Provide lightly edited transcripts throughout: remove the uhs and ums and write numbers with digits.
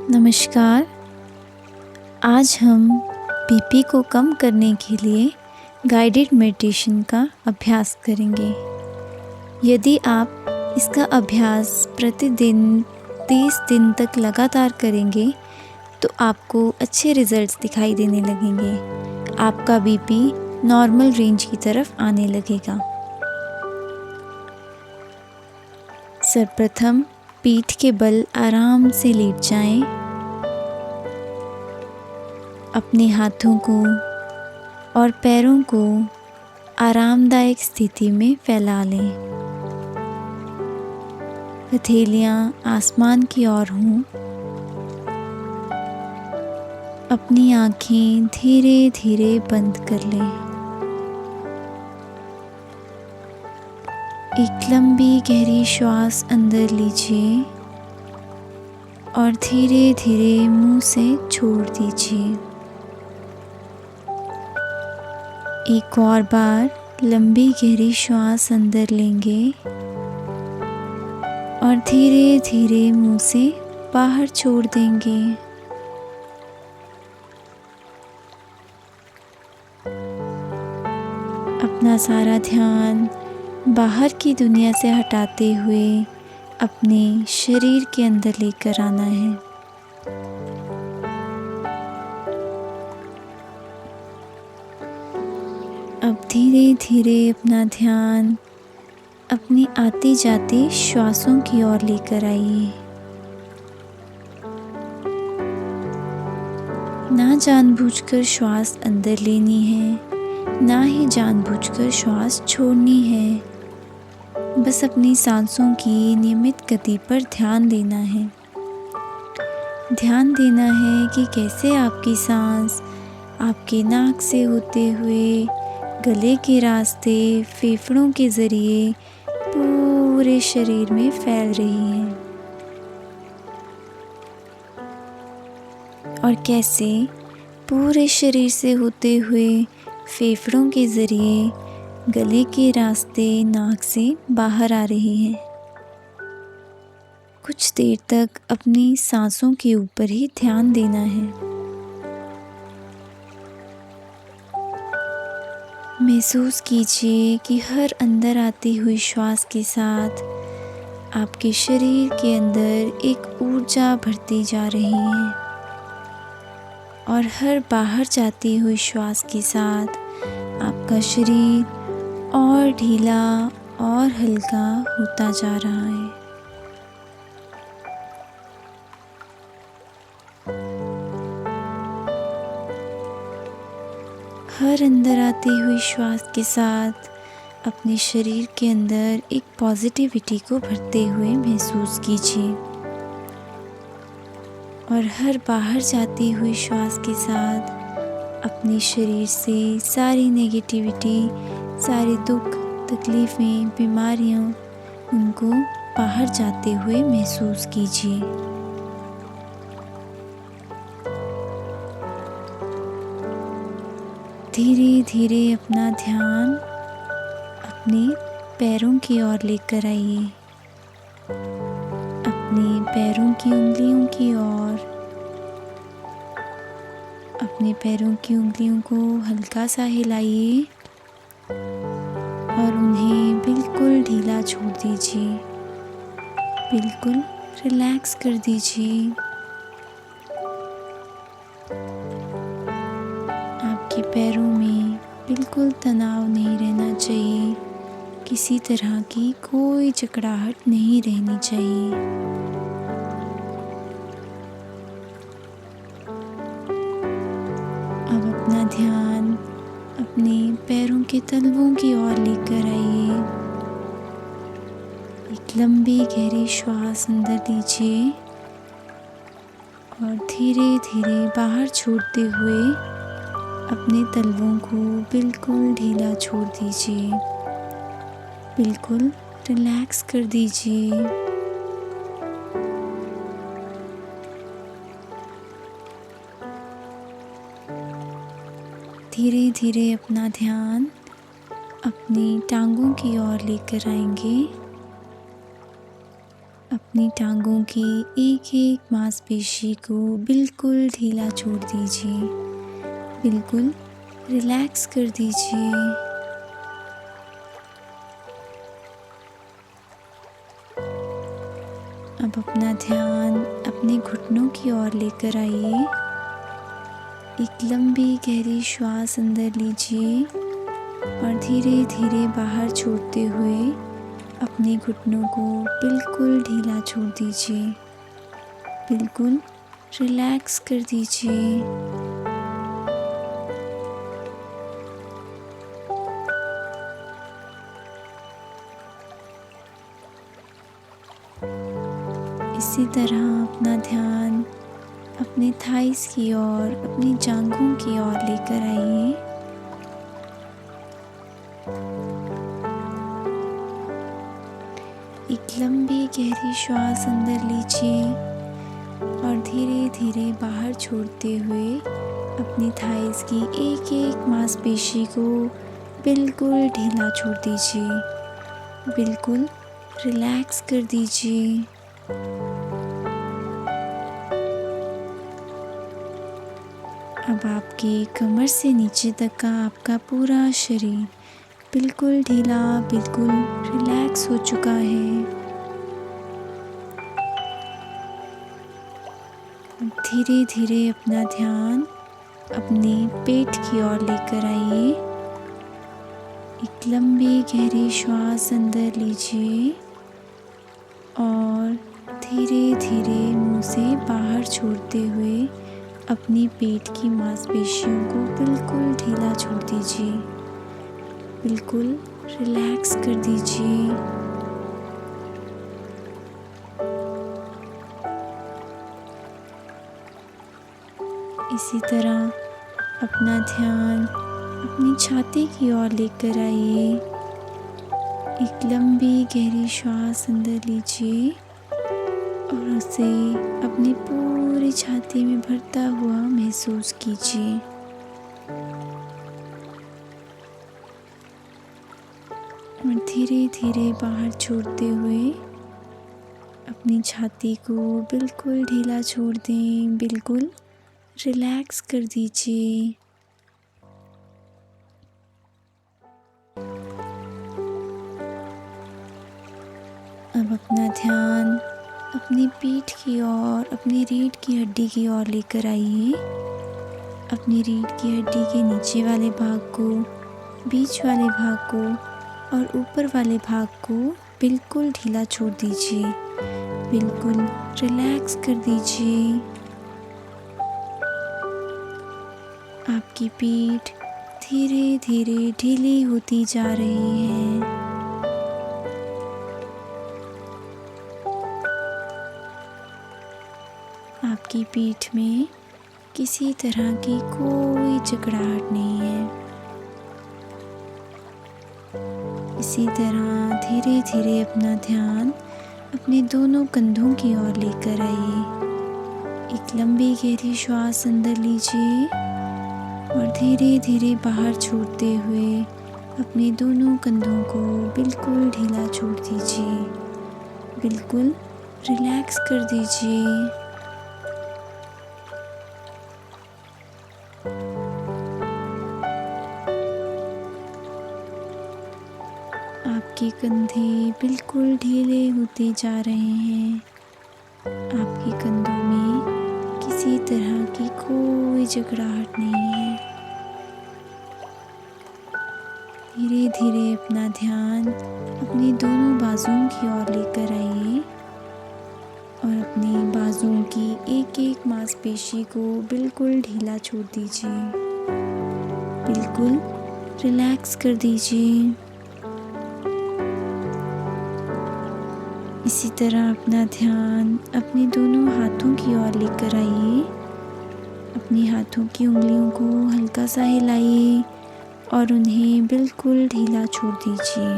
नमस्कार। आज हम बीपी को कम करने के लिए गाइडेड मेडिटेशन का अभ्यास करेंगे। यदि आप इसका अभ्यास प्रतिदिन 30 दिन तक लगातार करेंगे तो आपको अच्छे रिजल्ट्स दिखाई देने लगेंगे। आपका बीपी नॉर्मल रेंज की तरफ आने लगेगा। सर्वप्रथम पीठ के बल आराम से लेट जाएं। अपने हाथों को और पैरों को आरामदायक स्थिति में फैला लें। हथेलियां आसमान की ओर हों। अपनी आंखें धीरे धीरे बंद कर लें। एक लंबी गहरी श्वास अंदर लीजिए और धीरे धीरे मुंह से छोड़ दीजिए। एक और बार लंबी गहरी श्वास अंदर लेंगे और धीरे धीरे मुंह से बाहर छोड़ देंगे। अपना सारा ध्यान बाहर की दुनिया से हटाते हुए अपने शरीर के अंदर लेकर आना है। अब धीरे धीरे अपना ध्यान अपनी आती जाती श्वासों की ओर लेकर आइए। ना जानबूझकर श्वास अंदर लेनी है, ना ही जानबूझकर श्वास छोड़नी है। बस अपनी सांसों की नियमित गति पर ध्यान देना है। ध्यान देना है कि कैसे आपकी सांस आपके नाक से होते हुए गले के रास्ते फेफड़ों के ज़रिए पूरे शरीर में फैल रही है और कैसे पूरे शरीर से होते हुए फेफड़ों के ज़रिए गले के रास्ते नाक से बाहर आ रही है। कुछ देर तक अपनी सांसों के ऊपर ही ध्यान देना है। महसूस कीजिए कि हर अंदर आती हुई श्वास के साथ आपके शरीर के अंदर एक ऊर्जा बढ़ती जा रही है और हर बाहर जाती हुई श्वास के साथ आपका शरीर और ढीला और हल्का होता जा रहा है। हर अंदर आती हुई श्वास के साथ अपने शरीर के अंदर एक पॉजिटिविटी को भरते हुए महसूस कीजिए और हर बाहर जाती हुई श्वास के साथ अपने शरीर से सारी नेगेटिविटी, सारे दुख, तकलीफ़ें, बीमारियां उनको बाहर जाते हुए महसूस कीजिए। धीरे धीरे अपना ध्यान अपने पैरों की ओर लेकर आइए। अपने पैरों की उंगलियों की ओर। अपने पैरों की उंगलियों को हल्का सा हिलाइए और उन्हें बिल्कुल ढीला छोड़ दीजिए। बिल्कुल रिलैक्स कर दीजिए। आपके पैरों में बिल्कुल तनाव नहीं रहना चाहिए। किसी तरह की कोई जकड़ाहट नहीं रहनी चाहिए। अब अपना ध्यान अपने पैरों के तलवों की ओर लेकर आइए। एक लंबी गहरी श्वास अंदर लीजिए और धीरे धीरे बाहर छोड़ते हुए अपने तलवों को बिल्कुल ढीला छोड़ दीजिए। बिल्कुल रिलैक्स कर दीजिए। धीरे धीरे अपना ध्यान अपनी टांगों की ओर लेकर आएंगे। अपनी टांगों की एक एक मांसपेशी को बिल्कुल ढीला छोड़ दीजिए, बिल्कुल रिलैक्स कर दीजिए। अब अपना ध्यान अपने घुटनों की ओर लेकर आइए। एक लंबी गहरी श्वास अंदर लीजिए और धीरे धीरे बाहर छोड़ते हुए अपने घुटनों को बिल्कुल ढीला छोड़ दीजिए, बिल्कुल रिलैक्स कर दीजिए। इसी तरह अपना ध्यान अपने थाइस की ओर, अपनी जांघों की ओर लेकर आइए। एक लंबी गहरी श्वास अंदर लीजिए और धीरे धीरे बाहर छोड़ते हुए अपनी थाइस की एक एक मांसपेशी को बिल्कुल ढीला छोड़ दीजिए, बिल्कुल रिलैक्स कर दीजिए। अब आपके कमर से नीचे तक का आपका पूरा शरीर बिल्कुल ढीला, बिल्कुल रिलैक्स हो चुका है। धीरे धीरे अपना ध्यान अपने पेट की ओर लेकर आइए। एक लंबी गहरी श्वास अंदर लीजिए और धीरे धीरे मुंह से बाहर छोड़ते हुए अपनी पेट की मांसपेशियों को बिल्कुल ढीला छोड़ दीजिए, बिल्कुल रिलैक्स कर दीजिए। इसी तरह अपना ध्यान अपनी छाती की ओर लेकर आइए। एक लंबी गहरी श्वास अंदर लीजिए और उसे अपनी पूरी छाती में भरता हुआ महसूस कीजिए। और धीरे धीरे बाहर छोड़ते हुए अपनी छाती को बिल्कुल ढीला छोड़ दें, बिल्कुल रिलैक्स कर दीजिए। अब अपना ध्यान अपनी पीठ की ओर, अपनी रीढ़ की हड्डी की ओर लेकर आइए। अपनी रीढ़ की हड्डी के नीचे वाले भाग को, बीच वाले भाग को और ऊपर वाले भाग को बिल्कुल ढीला छोड़ दीजिए, बिल्कुल रिलैक्स कर दीजिए। आपकी पीठ धीरे धीरे ढीली होती जा रही है। आपकी पीठ में किसी तरह की कोई जकड़ाहट नहीं है। इसी तरह धीरे धीरे अपना ध्यान अपने दोनों कंधों की ओर लेकर आइए। एक लंबी गहरी श्वास अंदर लीजिए और धीरे धीरे बाहर छोड़ते हुए अपने दोनों कंधों को बिल्कुल ढीला छोड़ दीजिए, बिल्कुल रिलैक्स कर दीजिए। आपके कंधे बिल्कुल ढीले होते जा रहे हैं। आपके कंधों में किसी तरह की कोई जकड़ाहट नहीं है। धीरे धीरे अपना ध्यान अपने दोनों बाजुओं की ओर लेकर आइए और अपनी बाजुओं की एक एक मांसपेशी को बिल्कुल ढीला छोड़ दीजिए, बिल्कुल रिलैक्स कर दीजिए। इसी तरह अपना ध्यान अपने दोनों हाथों की ओर लेकर आइए। अपनी हाथों की उंगलियों को हल्का सा हिलाइए और उन्हें बिल्कुल ढीला छोड़ दीजिए।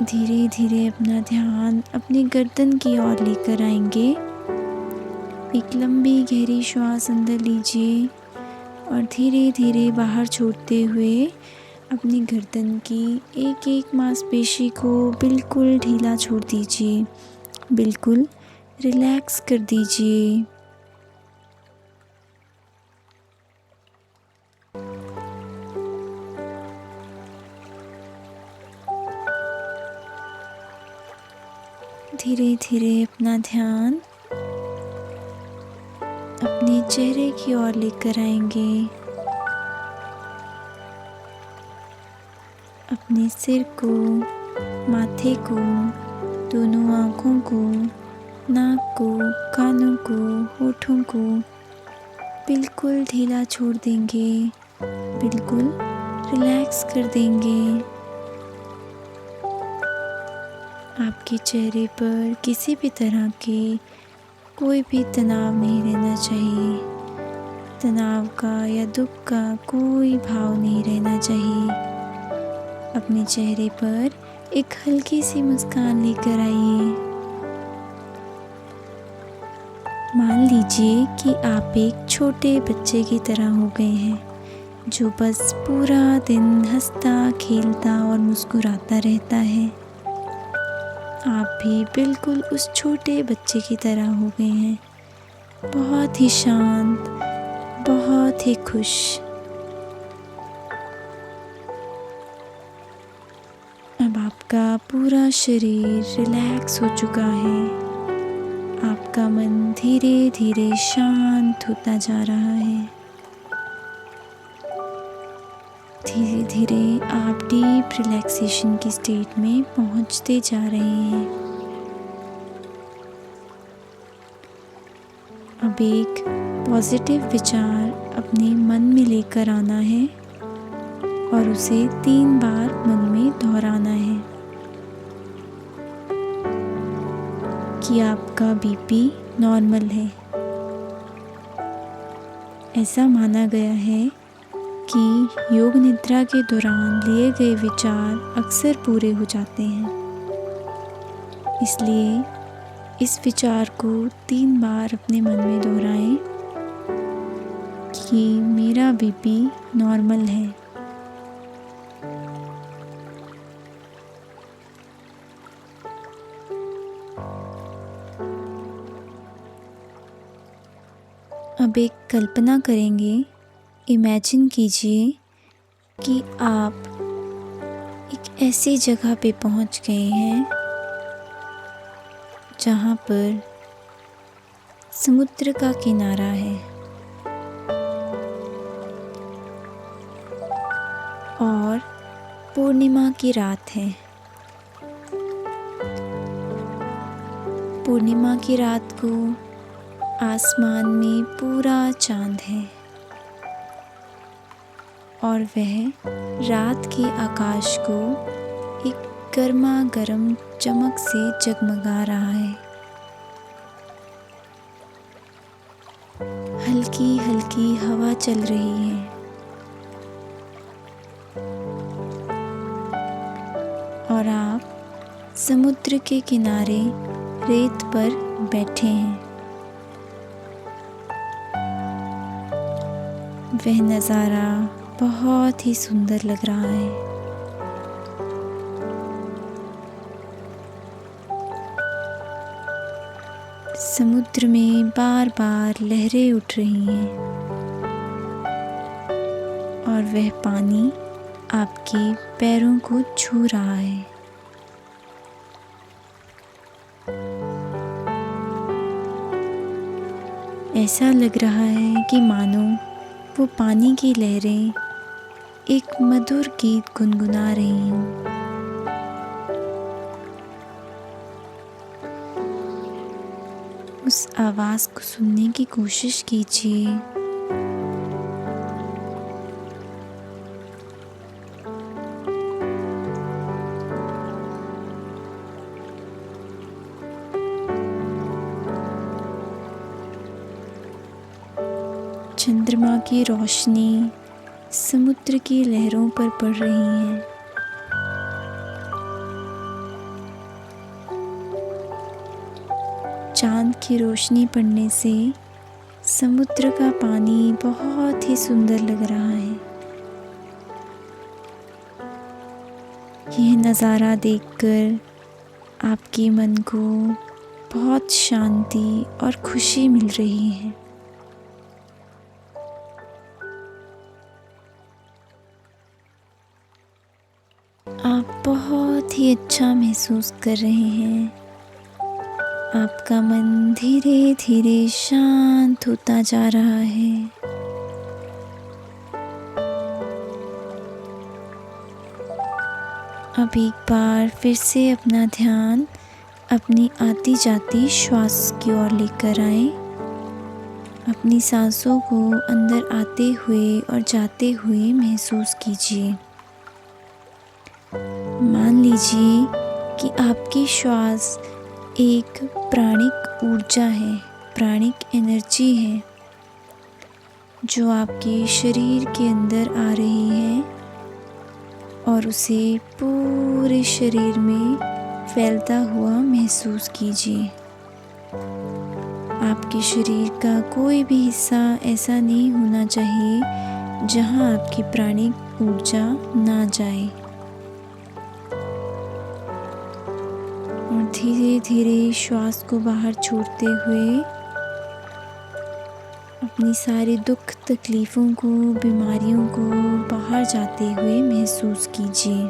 धीरे धीरे अपना ध्यान अपनी गर्दन की ओर लेकर आएंगे। एक लंबी गहरी श्वास अंदर लीजिए और धीरे धीरे बाहर छोड़ते हुए अपनी गर्दन की एक एक मांसपेशी को बिल्कुल ढीला छोड़ दीजिए, बिल्कुल रिलैक्स कर दीजिए। धीरे धीरे अपना ध्यान अपने चेहरे की ओर लेकर आएंगे। अपने सिर को, माथे को, दोनों आँखों को, नाक को, कानों को, होठों को बिल्कुल ढीला छोड़ देंगे, बिल्कुल रिलैक्स कर देंगे। आपके चेहरे पर किसी भी तरह के कोई भी तनाव नहीं रहना चाहिए। तनाव का या दुख का कोई भाव नहीं रहना चाहिए। अपने चेहरे पर एक हल्की सी मुस्कान लेकर आइए। मान लीजिए कि आप एक छोटे बच्चे की तरह हो गए हैं, जो बस पूरा दिन हंसता, खेलता और मुस्कुराता रहता है। आप भी बिल्कुल उस छोटे बच्चे की तरह हो गए हैं, बहुत ही शांत, बहुत ही खुश। अब आपका पूरा शरीर रिलैक्स हो चुका है। आपका मन धीरे धीरे शांत होता जा रहा है। धीरे धीरे आप डीप रिलैक्सेशन की स्टेट में पहुंचते जा रहे हैं। अब एक पॉजिटिव विचार अपने मन में लेकर आना है और उसे 3 बार मन में दोहराना है कि आपका बीपी नॉर्मल है। ऐसा माना गया है कि योग निद्रा के दौरान लिए गए विचार अक्सर पूरे हो जाते हैं। इसलिए इस विचार को 3 बार अपने मन में दोहराएं कि मेरा बीपी नॉर्मल है। अब एक कल्पना करेंगे, इमेजिन कीजिए कि आप एक ऐसी जगह पे पहुंच गए हैं जहां पर समुद्र का किनारा है और पूर्णिमा की रात है। पूर्णिमा की रात को आसमान में पूरा चांद है और वह रात के आकाश को एक गर्मा गर्म चमक से जगमगा रहा है। हल्की हल्की हवा चल रही है और आप समुद्र के किनारे रेत पर बैठे हैं। वह नज़ारा बहुत ही सुंदर लग रहा है। समुद्र में बार बार लहरें उठ रही हैं और वह पानी आपके पैरों को छू रहा है। ऐसा लग रहा है कि मानो वो पानी की लहरें एक मधुर गीत गुनगुना रही हूँ। उस आवाज़ को सुनने की कोशिश कीजिए। चंद्रमा की रोशनी समुद्र की लहरों पर पड़ रही है। चांद की रोशनी पड़ने से समुद्र का पानी बहुत ही सुंदर लग रहा है। नज़ारा देखकर आपके मन को बहुत शांति और खुशी मिल रही है। आप बहुत ही अच्छा महसूस कर रहे हैं। आपका मन धीरे धीरे शांत होता जा रहा है। अब एक बार फिर से अपना ध्यान अपनी आती जाती श्वास की ओर लेकर आए। अपनी सांसों को अंदर आते हुए और जाते हुए महसूस कीजिए। मान लीजिए कि आपकी श्वास एक प्राणिक ऊर्जा है, प्राणिक एनर्जी है जो आपके शरीर के अंदर आ रही है और उसे पूरे शरीर में फैलता हुआ महसूस कीजिए। आपके शरीर का कोई भी हिस्सा ऐसा नहीं होना चाहिए जहां आपकी प्राणिक ऊर्जा ना जाए। और धीरे धीरे श्वास को बाहर छोड़ते हुए अपनी सारी दुख तकलीफ़ों को, बीमारियों को बाहर जाते हुए महसूस कीजिए।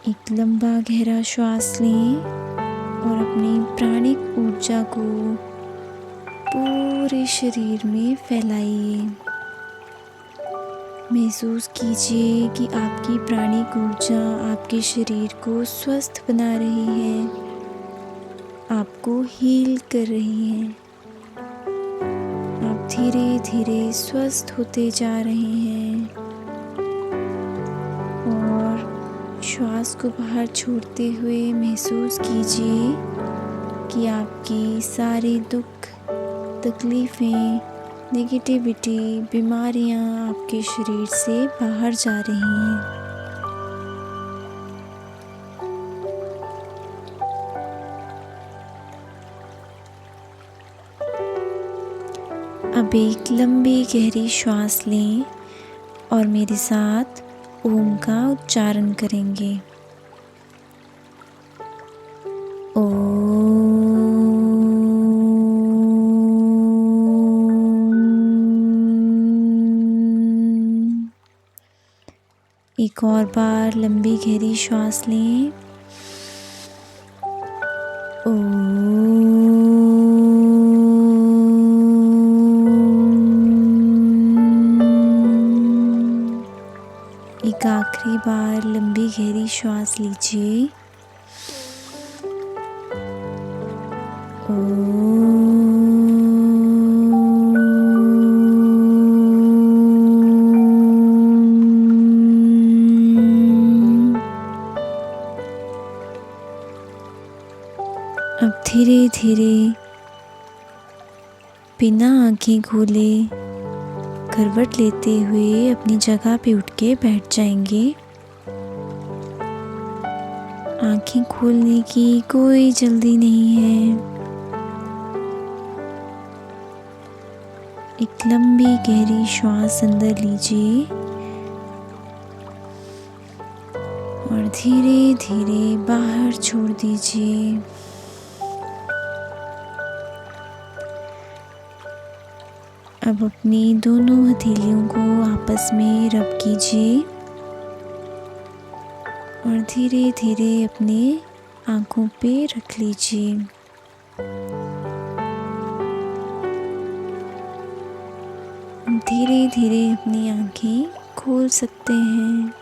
एक लंबा गहरा श्वास लें और अपनी प्राणिक ऊर्जा को पूरे शरीर में फैलाइए। महसूस कीजिए कि आपकी प्राणिक ऊर्जा आपके शरीर को स्वस्थ बना रही है, आपको हील कर रही है। आप धीरे धीरे स्वस्थ होते जा रहे हैं और श्वास को बाहर छोड़ते हुए महसूस कीजिए कि आपकी सारी दुख, तकलीफ़ें, नेगेटिविटी, बीमारियां आपके शरीर से बाहर जा रही हैं। अब एक लंबी गहरी श्वास लें और मेरे साथ ओम का उच्चारण करेंगे। ओम। एक और बार लंबी गहरी श्वास लें। एक आखिरी बार लंबी गहरी श्वास लीजिए। अब धीरे धीरे बिना आंखें खोले करवट लेते हुए अपनी जगह पे उठ के बैठ जाएंगे। आंखें खोलने की कोई जल्दी नहीं है। एक लंबी गहरी श्वास अंदर लीजिए और धीरे धीरे बाहर छोड़ दीजिए। अब अपनी दोनों हथेलियों को आपस में रब कीजिए और धीरे धीरे अपने आँखों पे रख लीजिए। धीरे धीरे अपनी आँखें खोल सकते हैं।